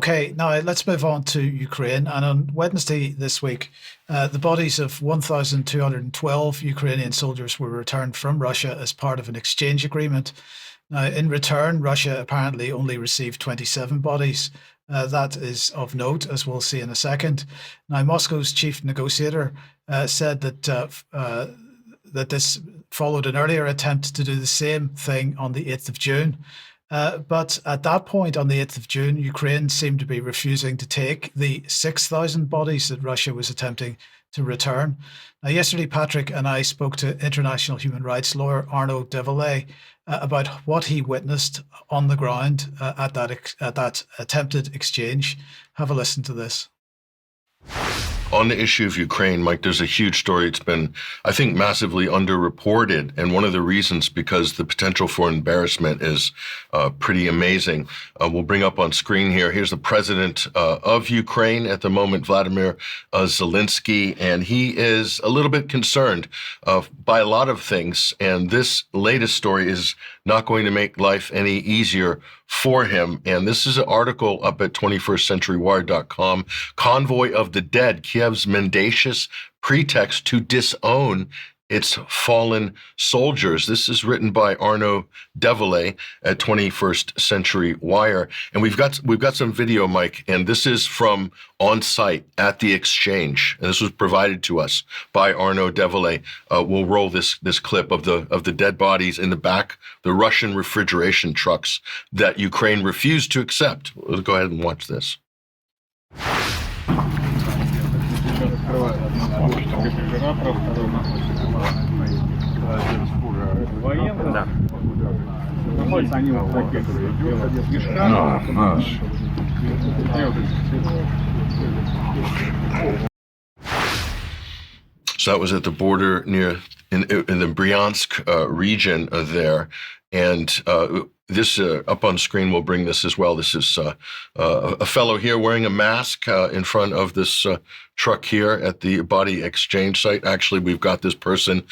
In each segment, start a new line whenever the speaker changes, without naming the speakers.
Okay, now let's move on to Ukraine. And on Wednesday this week, the bodies of 1,212 Ukrainian soldiers were returned from Russia as part of an exchange agreement. Now, in return, Russia apparently only received 27 bodies. That is of note, as we'll see in a second. Now, Moscow's chief negotiator said that this followed an earlier attempt to do the same thing on the 8th of June. But at that point, on the 8th of June, Ukraine seemed to be refusing to take the 6,000 bodies that Russia was attempting to return. Now, yesterday, Patrick and I spoke to international human rights lawyer Arnaud Develay about what he witnessed on the ground at that attempted exchange. Have a listen to this.
On the issue of Ukraine, Mike, there's a huge story. It's been, I think, massively underreported. And one of the reasons, because the potential for embarrassment is pretty amazing. We'll bring up on screen here. Here's the president of Ukraine at the moment, Vladimir Zelensky. And he is a little bit concerned by a lot of things. And this latest story is not going to make life any easier for him. And this is an article up at 21stcenturywire.com. Convoy of the Dead, Kiev's Mendacious Pretext to Disown its Fallen Soldiers. This is written by Arnaud Develay at 21st Century Wire. And we've got some video, Mike, and this is from on site at the exchange. And this was provided to us by Arnaud Develay. We'll roll this clip of the dead bodies in the back, the Russian refrigeration trucks that Ukraine refused to accept. Let's go ahead and watch this. So that was at the border near in the Bryansk region there, and this up on screen. We'll bring this as well. This is a fellow here wearing a mask in front of this truck here at the body exchange site. Actually, we've got this person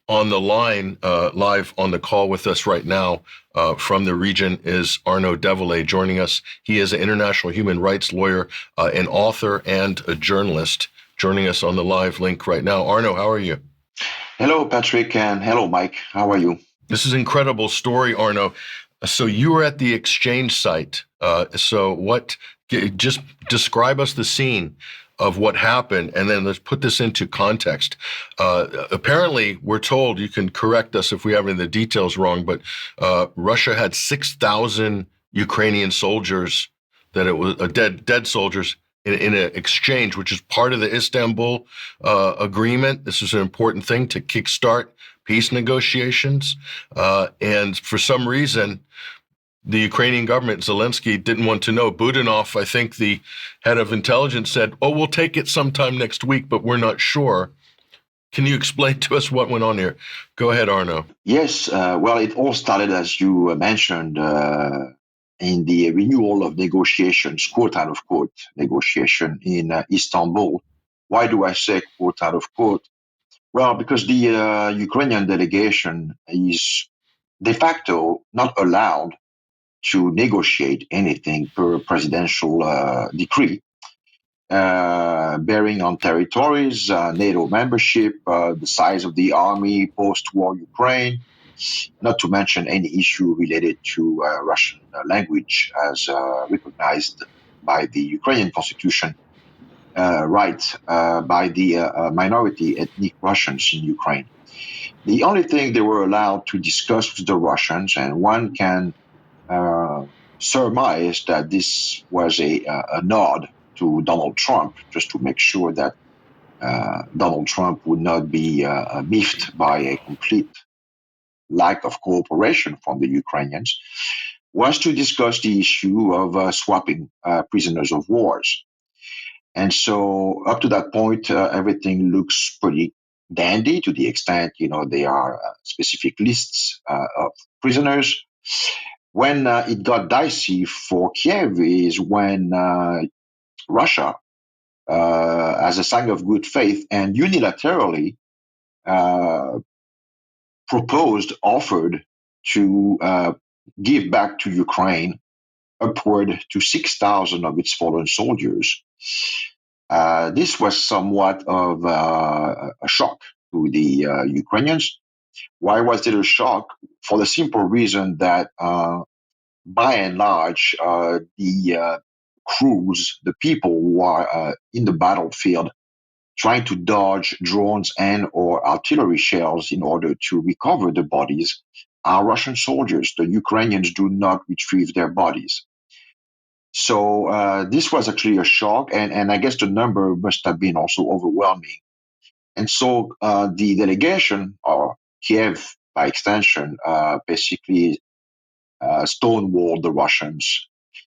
on the line, live on the call with us right now from the region is Arnaud Develay joining us. He is an international human rights lawyer, an author, and a journalist joining us on the live link right now. Arnaud, how are you?
Hello, Patrick, and hello, Mike. How are you?
This is an incredible story, Arnaud. So you were at the exchange site. Just describe us the scene of what happened, and then let's put this into context. Apparently, we're told, you can correct us if we have any of the details wrong, but Russia had 6,000 Ukrainian soldiers, that it was dead soldiers in an exchange, which is part of the Istanbul agreement. This is an important thing to kickstart peace negotiations. And for some reason, the Ukrainian government, Zelensky, didn't want to know. Budanov, I think the head of intelligence, said, "Oh, we'll take it sometime next week, but we're not sure." Can you explain to us what went on here? Go ahead, Arnaud.
Yes, well, it all started, as you mentioned, in the renewal of negotiations, quote unquote, negotiation in Istanbul. Why do I say quote unquote? Well, because the Ukrainian delegation is de facto not allowed to negotiate anything per presidential decree bearing on territories, NATO membership, the size of the army, post-war Ukraine, not to mention any issue related to Russian language as recognized by the Ukrainian constitution, by the minority ethnic Russians in Ukraine. The only thing they were allowed to discuss with the Russians, and one can surmise that this was a nod to Donald Trump, just to make sure that Donald Trump would not be miffed by a complete lack of cooperation from the Ukrainians, was to discuss the issue of swapping prisoners of wars. And so up to that point, everything looks pretty dandy to the extent, there are specific lists of prisoners. When it got dicey for Kiev is when Russia, as a sign of good faith and unilaterally offered to give back to Ukraine upward to 6,000 of its fallen soldiers. This was somewhat of a shock to the Ukrainians. Why was it a shock? For the simple reason that, by and large, the crews, the people who are in the battlefield, trying to dodge drones and or artillery shells in order to recover the bodies, are Russian soldiers. The Ukrainians do not retrieve their bodies. So this was actually a shock, and I guess the number must have been also overwhelming. And so the delegation, or Kiev by extension, basically stonewalled the Russians.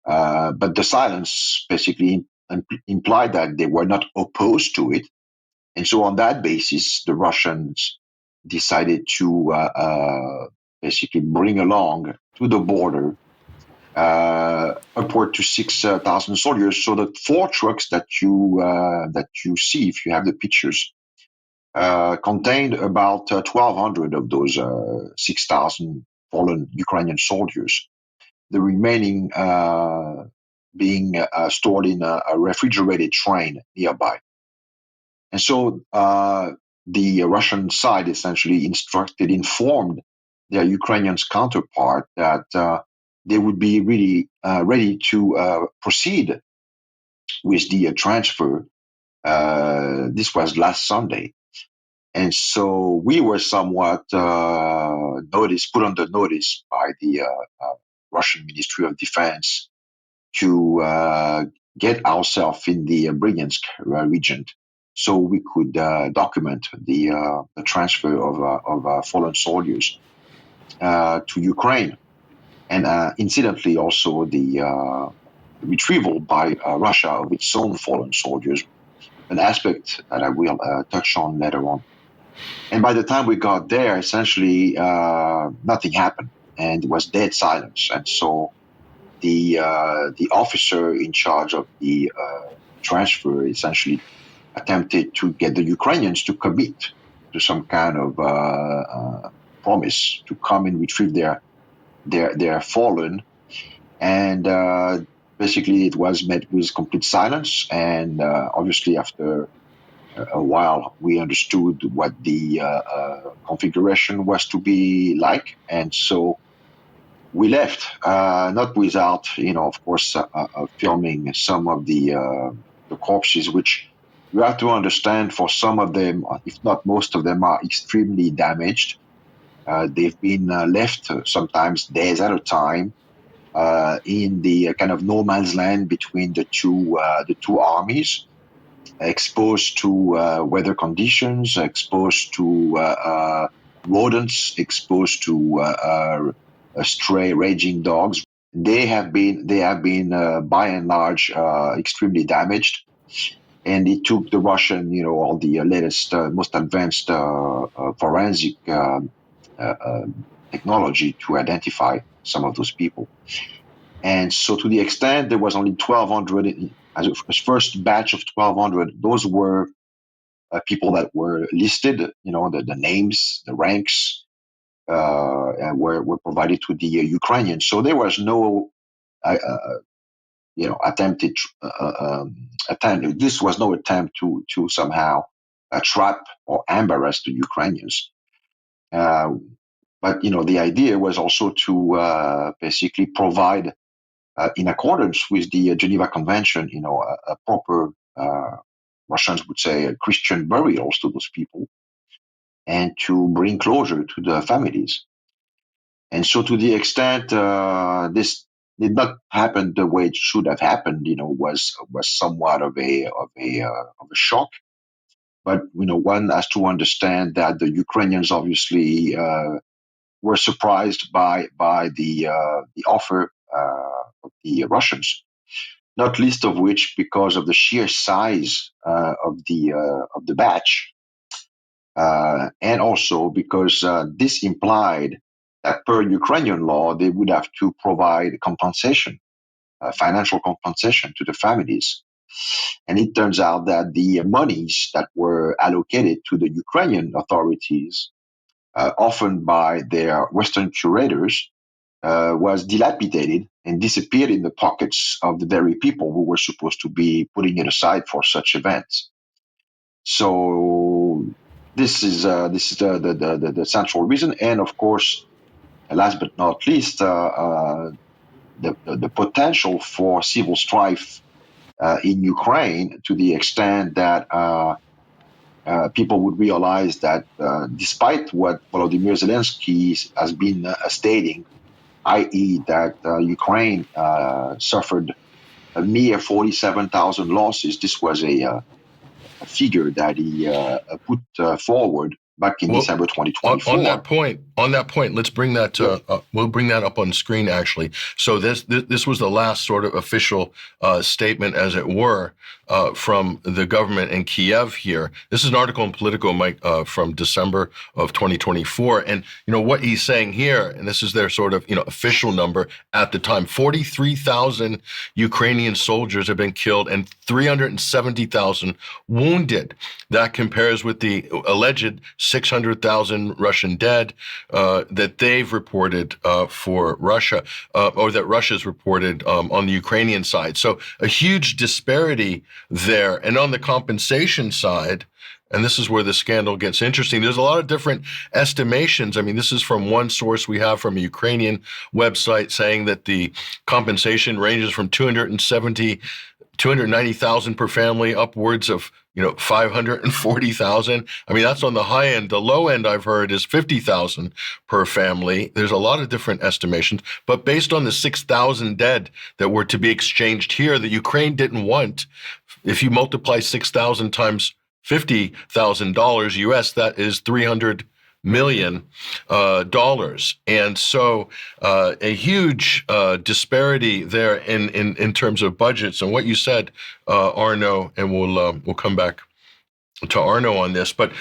But the silence basically implied that they were not opposed to it. And so on that basis, the Russians decided to basically bring along to the border upward to 6,000 soldiers. So the 4 trucks that you see, if you have the pictures, contained about 1,200 of those 6,000 fallen Ukrainian soldiers. The remaining being stored in a refrigerated train nearby. And so the Russian side essentially informed their Ukrainian counterpart that they would be really ready to proceed with the transfer. This was last Sunday. And so we were somewhat put under notice by the Russian Ministry of Defense to get ourselves in the Bryansk region, so we could document the transfer of fallen soldiers to Ukraine, and incidentally also the retrieval by Russia of its own fallen soldiers, an aspect that I will touch on later on. And by the time we got there, essentially nothing happened, and it was dead silence. And so the officer in charge of the transfer essentially attempted to get the Ukrainians to commit to some kind of promise to come and retrieve their fallen, and basically it was met with complete silence. And obviously, after a while, we understood what the configuration was to be like, and so we left, not without, of course, filming some of the corpses, which you have to understand, for some of them, if not most of them, are extremely damaged. They've been left sometimes days at a time in the kind of no man's land between the two armies, exposed to weather conditions, exposed to rodents, exposed to stray raging dogs. They have been by and large extremely damaged, and it took the Russian, all the latest, most advanced forensic technology to identify some of those people. And so, to the extent there was only 1,200, as a first batch of 1,200, those were people that were listed, the names, the ranks, were provided to the Ukrainians. So there was no, attempted attempt. This was no attempt to somehow trap or embarrass the Ukrainians. But the idea was also to basically provide, in accordance with the Geneva Convention, a proper, Russians would say, Christian burials to those people, and to bring closure to the families. And so, to the extent this did not happen the way it should have happened, was somewhat of a shock. But one has to understand that the Ukrainians obviously were surprised by the offer of the Russians, not least of which because of the sheer size of the batch, and also because this implied that per Ukrainian law they would have to provide compensation, financial compensation to the families. And it turns out that the monies that were allocated to the Ukrainian authorities, often by their Western curators, was dilapidated and disappeared in the pockets of the very people who were supposed to be putting it aside for such events. So this is the central reason, and of course, last but not least, the potential for civil strife in Ukraine, to the extent that people would realize that despite what Volodymyr Zelensky has been stating, i.e., that Ukraine suffered a mere 47,000 losses, this was a figure that he put forward back in
Well,
December
on
2024.
that point, let's bring that. We'll bring that up on screen actually. So this was the last sort of official statement, as it were, from the government in Kiev. Here, this is an article in Politico, Mike, from December of 2024, and what he's saying here, and this is their sort of official number at the time: 43,000 Ukrainian soldiers have been killed and 370,000 wounded. That compares with the alleged 600,000 Russian dead that they've reported for Russia, or that Russia's reported on the Ukrainian side. So a huge disparity there. And on the compensation side, and this is where the scandal gets interesting, there's a lot of different estimations. I mean, this is from one source we have from a Ukrainian website saying that the compensation ranges from 290,000 per family, upwards of 540,000. I mean, that's on the high end. The low end I've heard is 50,000 per family. There's a lot of different estimations, but based on the 6,000 dead that were to be exchanged here that Ukraine didn't want, if you multiply 6,000 times $50,000 US, that is $300 million. And so a huge disparity there in terms of budgets. And what you said, Arnaud, and we'll come back to Arnaud on this. But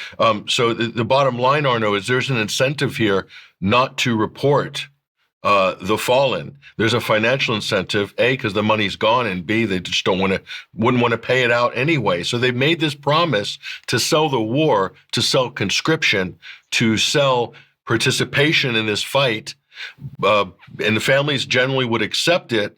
so the bottom line, Arnaud, is there's an incentive here not to report the fallen. There's a financial incentive, A, because the money's gone, and B, they just wouldn't want to pay it out anyway. So they've made this promise to sell the war, to sell conscription, to sell participation in this fight, and the families generally would accept it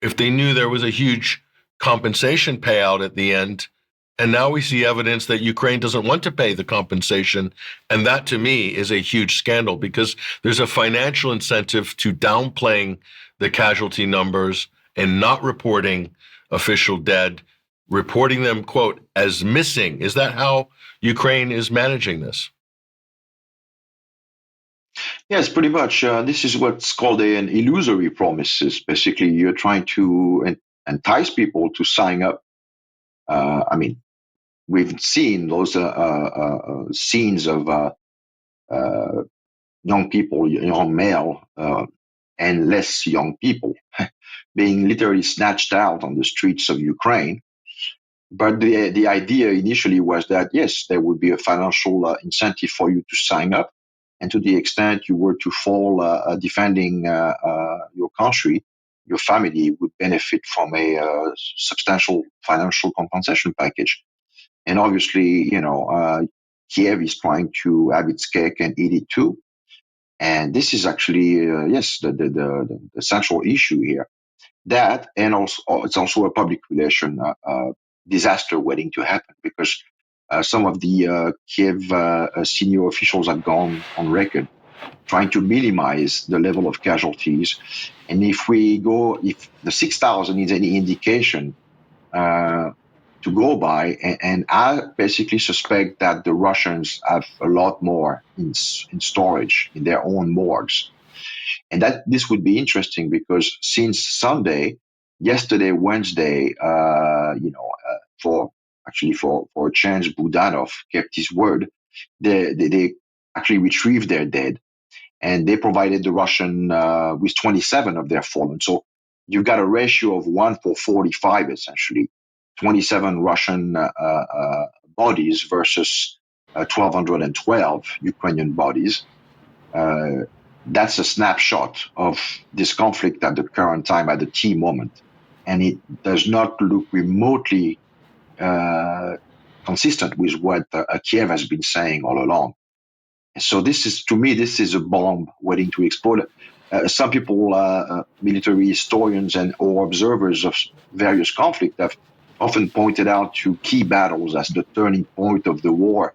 if they knew there was a huge compensation payout at the end. And now we see evidence that Ukraine doesn't want to pay the compensation. And that, to me, is a huge scandal, because there's a financial incentive to downplaying the casualty numbers and not reporting official dead, reporting them, quote, as missing. Is that how Ukraine is managing this?
Yes, pretty much. This is what's called an illusory promises. Basically, you're trying to entice people to sign up. I mean, we've seen those scenes of young people, young male, and less young people being literally snatched out on the streets of Ukraine. But the idea initially was that, yes, there would be a financial incentive for you to sign up. And to the extent you were to fall defending your country, your family would benefit from a substantial financial compensation package. And obviously, Kiev is trying to have its cake and eat it too. And this is actually, yes, the central issue here. That, and also it's also a public relation disaster waiting to happen, because some of the Kiev senior officials have gone on record trying to minimize the level of casualties. And if the 6,000 is any indication to go by, and I basically suspect that the Russians have a lot more in storage in their own morgues. And that this would be interesting, because since Sunday, yesterday, Wednesday, for a change, Budanov kept his word. They actually retrieved their dead, and they provided the Russian with 27 of their fallen. So you've got a ratio of 1 for 45, essentially. 27 Russian bodies versus 1,212 Ukrainian bodies. That's a snapshot of this conflict at the current time, at the key moment. And it does not look remotely consistent with what Kiev has been saying all along. So this is, to me, this is a bomb waiting to explode. Some people, military historians and or observers of various conflicts, have often pointed out to key battles as the turning point of the war.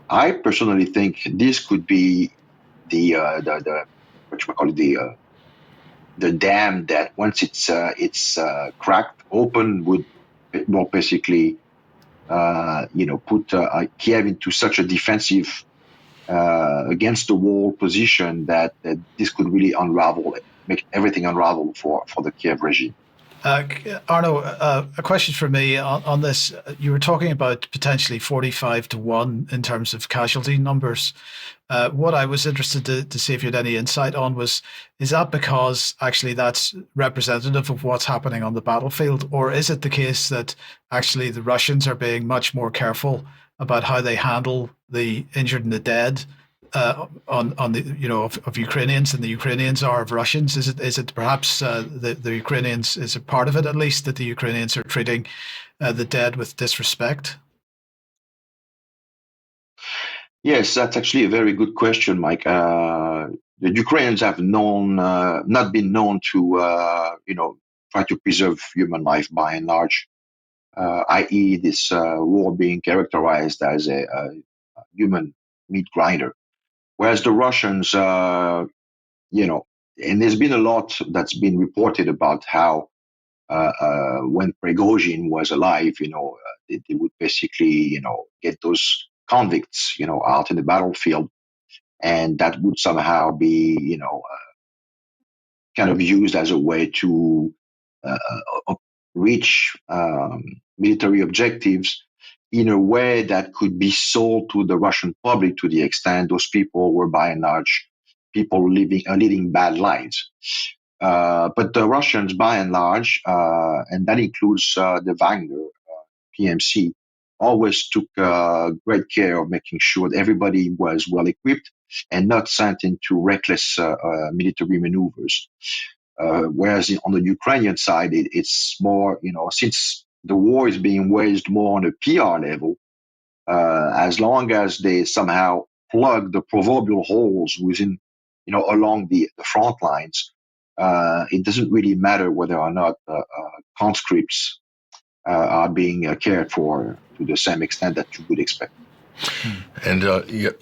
I personally think this could be the what you call it, the dam that once it's cracked open would more basically put Kiev into such a defensive against the wall position that this could really unravel, make everything unravel for the Kiev regime.
Arnaud, a question for me on this. You were talking about potentially 45-1 in terms of casualty numbers. What I was interested to see if you had any insight on is that because actually that's representative of what's happening on the battlefield, or is it the case that actually the Russians are being much more careful about how they handle the injured and the dead on the of Ukrainians than the Ukrainians are of Russians? Is it perhaps the Ukrainians, is it part of it at least, that the Ukrainians are treating the dead with disrespect?
Yes, that's actually a very good question, Mike. The Ukrainians have not been known to try to preserve human life by and large, i.e., this war being characterized as a human meat grinder. Whereas the Russians, and there's been a lot that's been reported about how when Prigozhin was alive, they would basically, get those convicts, out in the battlefield, and that would somehow be, kind of used as a way to reach military objectives in a way that could be sold to the Russian public, to the extent those people were by and large people leading bad lives. But the Russians, by and large, and that includes the Wagner PMC, always took great care of making sure that everybody was well equipped and not sent into reckless military maneuvers. Whereas on the Ukrainian side, it's more, since the war is being waged more on a PR level, as long as they somehow plug the proverbial holes within, along the front lines, it doesn't really matter whether or not conscripts are being cared for to the same extent that you would expect.
And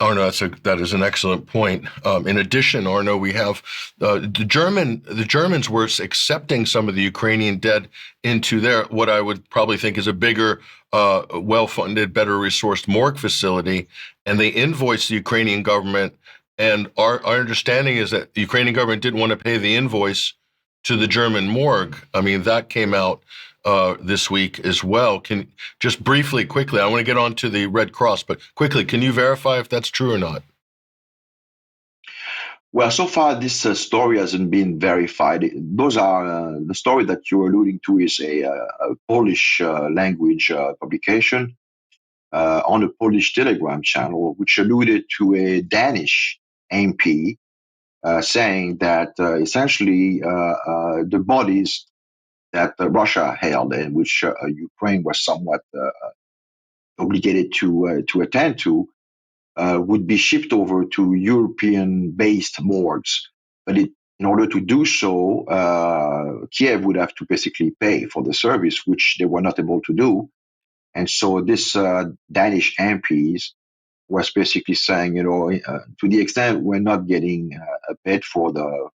Arnaud, that is an excellent point. In addition, Arnaud, we have the Germans were accepting some of the Ukrainian dead into their, what I would probably think is a bigger, well-funded, better resourced morgue facility, and they invoiced the Ukrainian government. And our understanding is that the Ukrainian government didn't want to pay the invoice to the German morgue. I mean, that came out this week as well. Can just briefly, quickly, I want to get on to the Red Cross, but quickly, can you verify if that's true or not?
Well, so far this story hasn't been verified. Those are the story that you're alluding to is a Polish language publication on a Polish Telegram channel, which alluded to a Danish MP saying that essentially the bodies that Russia held and which Ukraine was somewhat obligated to attend to would be shipped over to European-based morgues. But in order to do so, Kiev would have to basically pay for the service, which they were not able to do. And so this Danish MPs was basically saying, to the extent we're not getting paid for the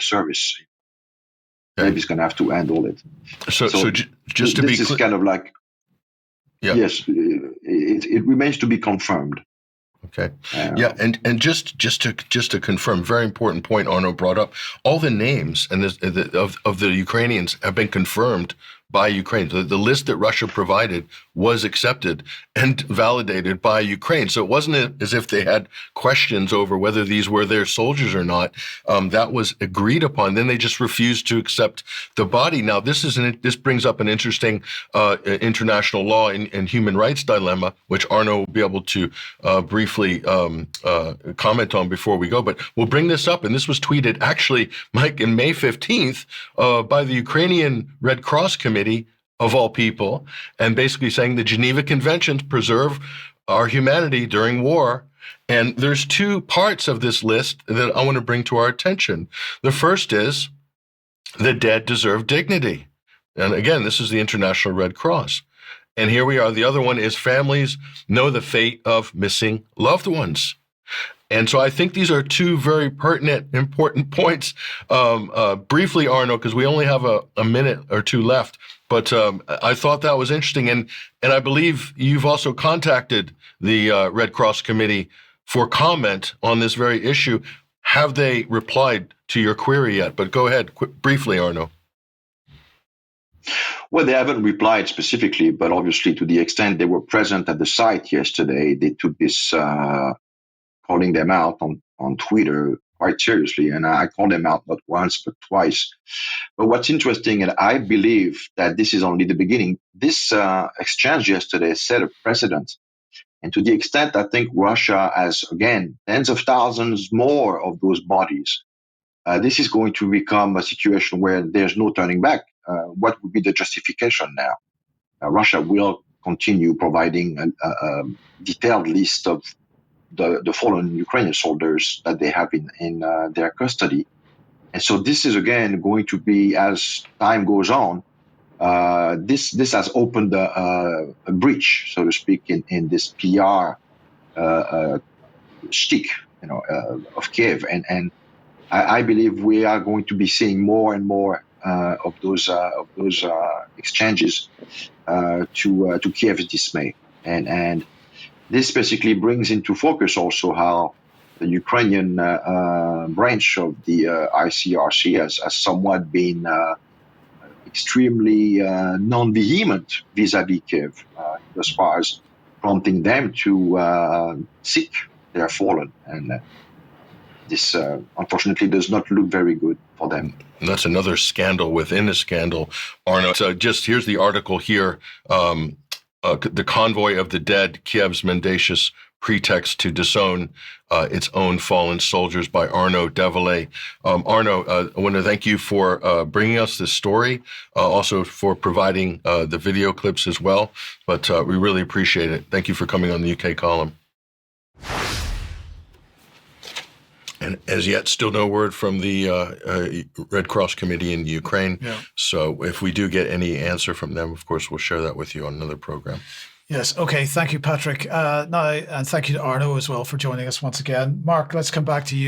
service,
Okay.
Kiev is going to have to handle it.
So just to be
clear, this is kind of like,
yeah.
Yes, it remains to be confirmed.
Okay. Yeah, and just to confirm, very important point Arnaud brought up. All the names and of the Ukrainians have been confirmed by Ukraine. The list that Russia provided was accepted and validated by Ukraine. So it wasn't as if they had questions over whether these were their soldiers or not. That was agreed upon. Then they just refused to accept the body. Now, this brings up an interesting international law and human rights dilemma, which Arnaud will be able to briefly comment on before we go. But we'll bring this up. And this was tweeted actually, Mike, in May 15th by the Ukrainian Red Cross Committee, of all people, and basically saying the Geneva Conventions preserve our humanity during war. And there's two parts of this list that I want to bring to our attention. The first is the dead deserve dignity. And again, this is the International Red Cross. And here we are. The other one is families know the fate of missing loved ones. And so I think these are two very pertinent, important points. Briefly, Arnaud, because we only have a minute or two left, but I thought that was interesting. And I believe you've also contacted the Red Cross Committee for comment on this very issue. Have they replied to your query yet? But go ahead, briefly, Arnaud.
Well, they haven't replied specifically, but obviously to the extent they were present at the site yesterday, they took this calling them out on Twitter quite seriously. And I called them out not once, but twice. But what's interesting, and I believe that this is only the beginning, this exchange yesterday set a precedent. And to the extent I think Russia has, again, tens of thousands more of those bodies, this is going to become a situation where there's no turning back. What would be the justification now? Russia will continue providing a detailed list of the fallen Ukrainian soldiers that they have in their custody. And so this is, again, going to be, as time goes on, this has opened a breach, so to speak, in this PR shtick, of Kiev. And I believe we are going to be seeing more and more of those exchanges to Kiev's dismay. And this basically brings into focus also how the Ukrainian branch of the ICRC has somewhat been extremely non-vehement vis-à-vis Kiev, as far as prompting them to seek their fallen. And this, unfortunately, does not look very good for them.
And that's another scandal within a scandal, Arnaud. So just here's the article here. The convoy of the dead, Kiev's Mendacious, Pretext to Disown its own fallen soldiers, by Arnaud Develay. Arnaud, I want to thank you for bringing us this story, also for providing the video clips as well. But we really appreciate it. Thank you for coming on the UK column. And as yet, still no word from the Red Cross Committee in Ukraine. Yeah. So if we do get any answer from them, of course, we'll share that with you on another program.
Yes. Okay. Thank you, Patrick. And thank you to Arnaud as well for joining us once again. Mark, let's come back to you.